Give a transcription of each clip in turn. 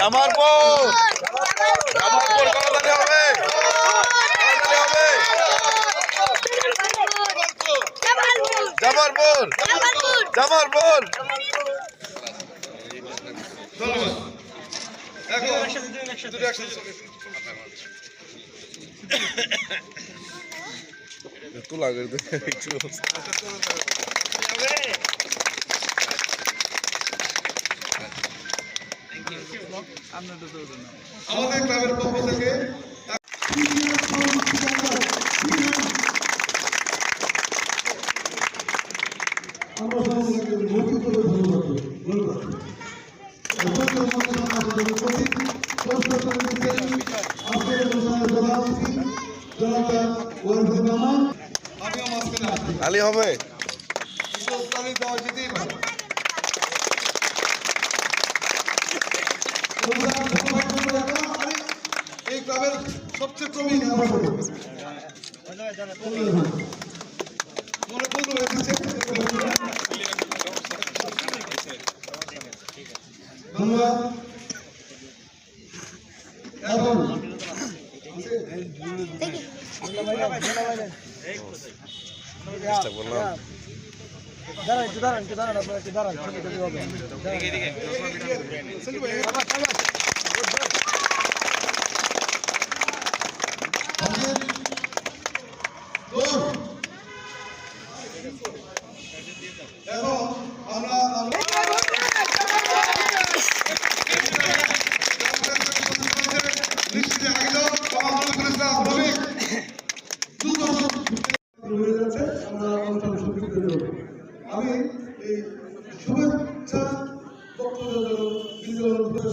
জামালপুর জামালপুর কলাতালি হবে জামালপুর জামালপুর তোলা করে আমাদের ক্লাবের পক্ষ থেকে আলী হবে এই ক্লাবের সবচেয়ে প্রবীণ ধন্যবাদ। আমি এই শুভেচ্ছা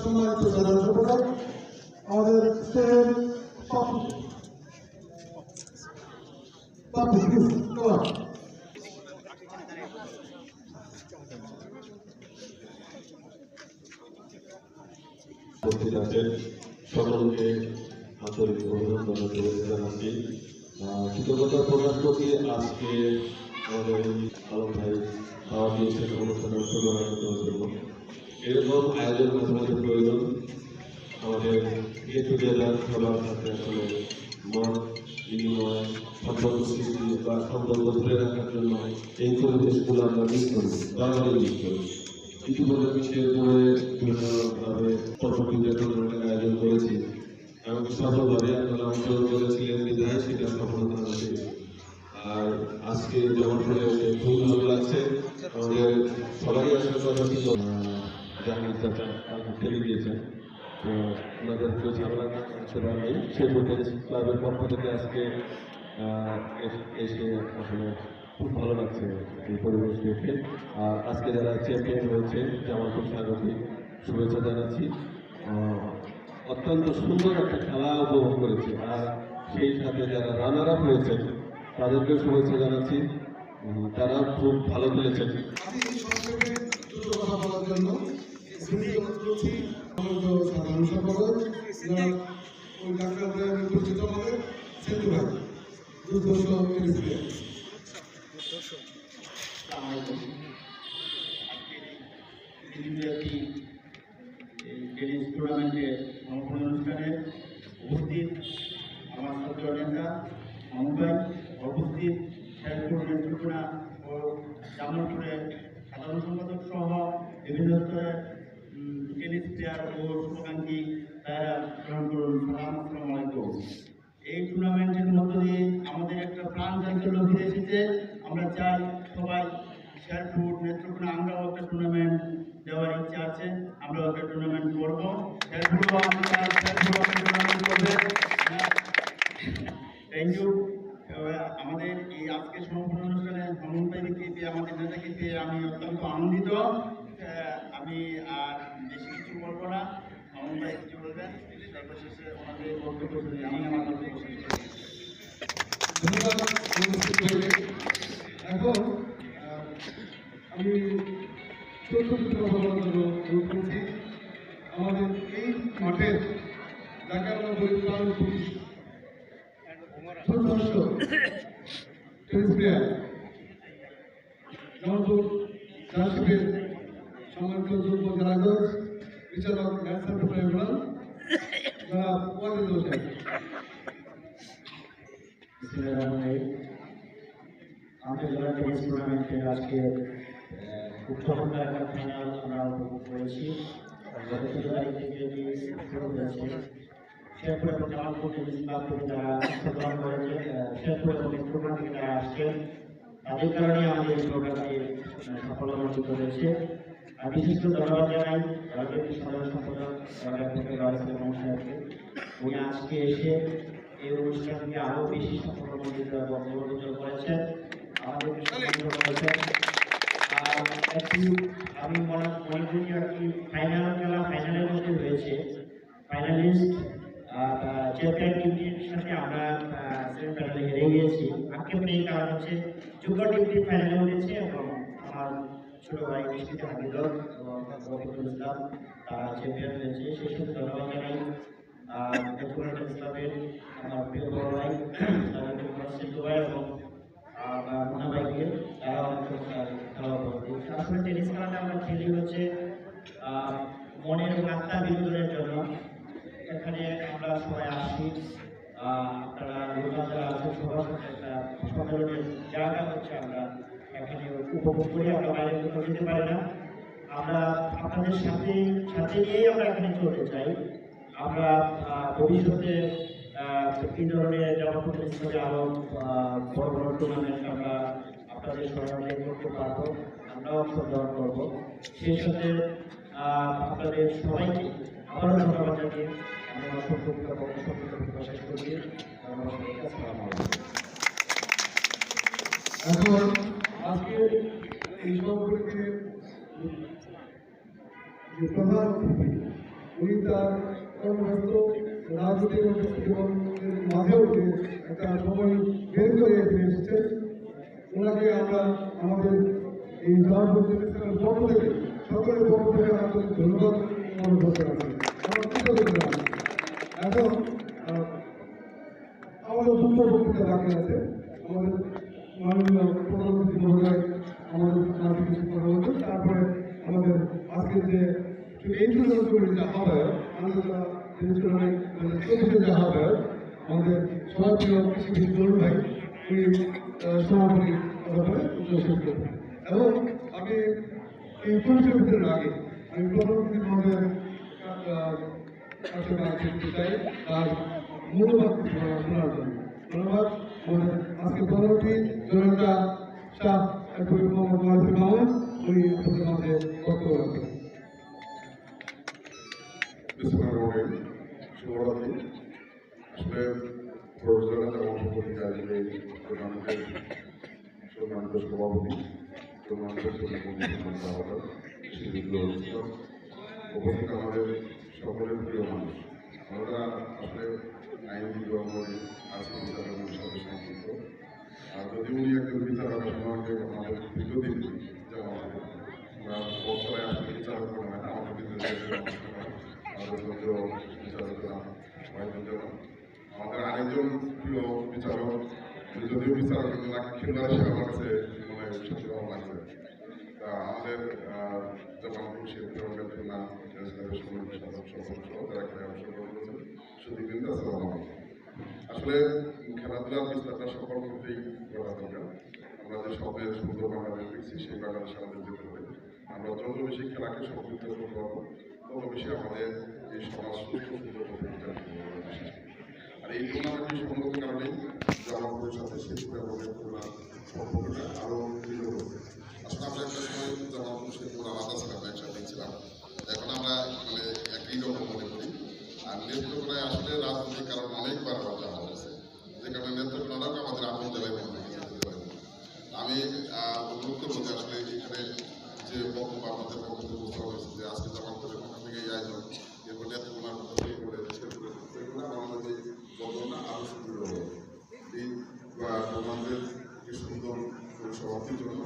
সম্মানিত সাধারণ সম্পাদক আমাদের সকলকে আন্তরিক অভিনন্দন জানাচ্ছি। কৃতজ্ঞতা প্রকাশ করছি আজকে আমাদের আলম ভাই খাওয়া দিয়েছেন অনুষ্ঠানে অংশগ্রহণ করার জন্য। এরকম আয়োজন মাঝে মাঝে প্রয়োজন। আমাদের গেট টুগেদার সবার সাথে আসলে মত বিনিময় সম্পর্ক সৃষ্টি বা সম্পর্ক ধরে রাখার জন্য এই পরিবেশগুলো আমরা মিস করি, বারবারই মিস করি। ইতিমধ্যে বিশ্বের পরে বিভিন্নভাবে পরবর্তীদের টুর্নামেন্টের আয়োজন করেছি এবং সফলভাবে আপনারা অংশগ্রহণ করেছিলেন বিধায় সেটা সফলতা হয়েছে। আর আজকে যেমন করে খুব ভালো লাগছে, আমাদের সবাই আসলে কথা ছিল জাহাঙ্গীর চাচা খেলে দিয়েছেন, তো ওনাদের কেউ ঝামেলা সেবার নেই। সেই ফুটবল ক্লাবের পক্ষ থেকে আজকে এসে আসলে খুব ভালো লাগছে এই পরিবেশ দেখে। আর আজকে যারা চ্যাম্পিয়ন হয়েছে জামালপুর স্বাগতিক শুভেচ্ছা জানাচ্ছি। অত্যন্ত সুন্দর একটা খেলা উপভোগ করেছে। আর সেই সাথে যারা রানার আপ হয়েছেন তাদেরকেও শুভেচ্ছা জানাচ্ছি, তারা খুব ভালো খেলেছেন। সাধারণ সম্পাদক ওই ডাক্তার পরিচিত আমাদের সেতু ভাই দুর্দর্শ টেনিস টুর্নামেন্টে সমাপন অনুষ্ঠানে উপস্থিত আমার ছাত্র নেতা মামুন ভাই, উপস্থিত শেরপুর নেত্রকোনা ও জামালপুরের সাধারণ সম্পাদক সহ বিভিন্ন স্তরের টেনিস প্লেয়ার ও শুভাকাঙ্ক্ষী তারা গ্রহণ করুন। আসসালামু আলাইকুম। এই টুর্নামেন্টের মধ্য দিয়ে আমাদের একটা প্রাণ চাঞ্চল্য ফিরে এসেছে। আমরা চাই সবাই শেরপুর নেত্রকোনা আমরাও একটা টুর্নামেন্ট দেওয়ার ইচ্ছা আছে, আমরাও একটা টুর্নামেন্ট করবো। শেরপুরও টুর্নামেন্ট করবে। Thank you. আমাদের এই আজকে সমাপন অনুষ্ঠানে মামুন ভাইকে পেয়ে, আমাদের নেতাকে পেয়ে আমি অত্যন্ত আনন্দিত। আমি আর বেশি কিছু বলবো না, মামুন ভাই কিছু বলবেন, সর্বশেষে ওনাদের বক্তব্য শুনে আমি আমার বক্তব্য শেষ করি। এখন আমি আমাদের এই মাঠের যাকে আমরা বলি প্রাণ পুলিশ সদস্য টেনিস প্লেয়ার জামালপুর জাহাজের সম্মানিত যুব জেলাধর বিচারক ন্যাশনাল ট্রাইব্যুনাল জনাব ওয়াজিদ হোসেন। আমাদের জেলা টেনিস টুর্নামেন্টের আজকে খুব চমৎকার একটা ফাইনাল আমরা উপভোগ করেছি। গত ১৪ তারিখ থেকে শুরু হয়েছে। শেরপুর এবং জামালপুর টেনিস ক্লাব থেকে যারা অংশগ্রহণ করেছে, শেরপুর এবং নেত্রকোনা থেকে যারা আসছেন, তাদের কারণে আমাদের এই প্রোগ্রামটি সাফল্যমণ্ডিত হয়েছে। আর বিশেষ করে ধন্যবাদ জানাই রাজনৈতিক সাধারণ সম্পাদক সাহেবকে। উনি আজকে এসে এই অনুষ্ঠানকে আরও বেশি সাফল্যমণ্ডিত এবং গৌরবোজ্জ্বল করেছেন, আমাদেরকে সম্মানিত করেছেন। আর একটি আমি মনে করি যে একটি ফাইনাল খেলা ফাইনালের মধ্যে হয়েছে। ফাইনালিস্ট চ্যাম্পিয়ন টিমটির সাথে আমরা সেমিফাইনালে হেরে গিয়েছি। আজকে এই কারণ হচ্ছে যুব টিমটি ফাইনালে উঠেছে এবং আমার ছোট ভাই মিষ্টি হাবিদুর এবং রফিকুল ইসলাম তারা চ্যাম্পিয়ন হয়েছে। সেই সাথে ধন্যবাদ জানাই নেত্রকোনা ইসলামের আমার প্রিয় বড় ভাই সিদ্ধু ভাই এবং মোনা ভাইকে, তারা অনেক খেলা উপভোগ। আসলে টেনিস খেলাটা আমরা খেলি হচ্ছে মনের এবং আত্মার বিনোদনের জন্য। এখানে আমরা সবাই আসছি, আপনারা যারা আছেন সবার সাথে একটা সম্মেলনের জায়গা হচ্ছে আমরা এখানে উপভোগ করি। আমরা বাইরে কোথাও যেতে পারি না, আমরা আপনাদের সাথে নিয়েই আমরা এখানে চলতে চাই। আমরা ভবিষ্যতে এই ধরনের জামালপুর টেনিস ক্লাবে আরও বড় বড় টুর্নামেন্ট আমরা আপনাদের সহায়তায় করতে পারবো, আমরাও অংশগ্রহণ করবো। সেই সাথে আপনাদের সবাইকে আবারও ধন্যবাদ জানিয়ে আমি আমার সংক্ষিপ্ত শেষ করছি। এখন আজকে এই সম্পর্কে যে প্রধান অতিথি উনি তার কর্মব্যস্ত রাজনৈতিক জীবনের মাঝেও যে একটা সময় বের করে এসেছেন, ওনাকে আমরা আমাদের এই জামালপুর টেনিসের পক্ষ থেকে সকলের পক্ষ থেকে আমাদের ধন্যবাদ মনে করতে পারি। আমরা কৃতজ্ঞতা। এখন আমাদের দুটো বক্তৃতা বাকি আছে। আমাদের মাননীয় প্রধানমন্ত্রী মহোদয় আমাদের মাঝে কিছু কথা বলবেন, তারপরে আমাদের আজকে যে ইন্ট্রোডিউস করে যা হবে আমাদের টেনিস টুর্নামেন্ট ২৪ যা হবে আমাদের সবার প্রিয় কৃষি তরুণ ভাই উনি সভাপতি ব্যাপারে উপস্থিত করবেন। এবং আমি এই পরিচয়ের আগে আমি প্রধানমন্ত্রী মহোদয়ের কাছে করতে চাই তার মূল্যবান শোনার জন্য। ধন্যবাদ। আমাদের আজকে পরবর্তী জনতা শাহ মোহাম্মদ ওয়াসিম মাহমুদ উনি আপনাদের মাঝে বক্তব্য রাখবেন। শুভরাত্রি। আসলে প্রফেসররা অংশগ্রহণ আসবে টুর্নামেন্টের সম্মানিত সভাপতি টুর্নামেন্টের উপস্থিত আমাদের সকলের প্রিয় মানুষ, আমরা আসলে আইনজীবী আজকে বিচারকের সাথে সম্পৃক্ত। আর যদি উনি একজন বিচারক সমাজকে আমাদের দীর্ঘদিন যেমন আমরা বছরে আসলে বিচারক হয় না, আমাদের বিচারকরা আমাদের আরেকজন প্রিয় বিচারক, যদিও বিচারক না খেলার সে আমার কাছে মানে সত্যি ভালো লাগছে। তা আমাদের যেমন শিল্পী খেলা যারা খেলায় অংশগ্রহণ করেছেন সুদীপ কিন্তু আসলে খেলাধুলার বিস্তারটা সকল ক্ষেত্রেই করা দরকার। আমরা যে স্বপ্নের সুন্দর বাংলাদেশ দেখছি সেই বাংলাদেশে আমাদের যেতে হবে। আমরা যত বেশি খেলাকে সম্পৃক্ত করতে পারবো তত বেশি আমাদের এই সমাজ সুস্থ সুন্দর করতে আর এই টুর্নামেন্টটি সম্ভব কারণেই জামালপুরের সাথে শেরপুর এবং সম্পর্কটা আরও দৃঢ় করবে। আসলে আমরা একটা সময় জামালপুর শেরপুর আলাদা ছিলাম, একসাথে ছিলাম। এখন আমরা মানে একই রকম মনে করি। আর নেত্রকোনায় আসলে রাজনৈতিক কারণ অনেকবার আবার যাওয়া হয়েছে, যে কারণে নেত্রকোনাটাকে আমাদের আপন জেলায় মনে হয়। আমি অনুরোধ করবো যে আসলে এখানে যে বক্তব্য আমাদের পক্ষ থেকে বুঝতে হয়েছে যে আজকে জামালপুরের পক্ষ থেকে এই আয়োজন, এরপর নেত্রকোনার পক্ষ থেকে করে আমাদের বর্ণনা আরও সুন্দর হবে। এই টুর্নামেন্টের সুন্দর সমাপ্তির জন্য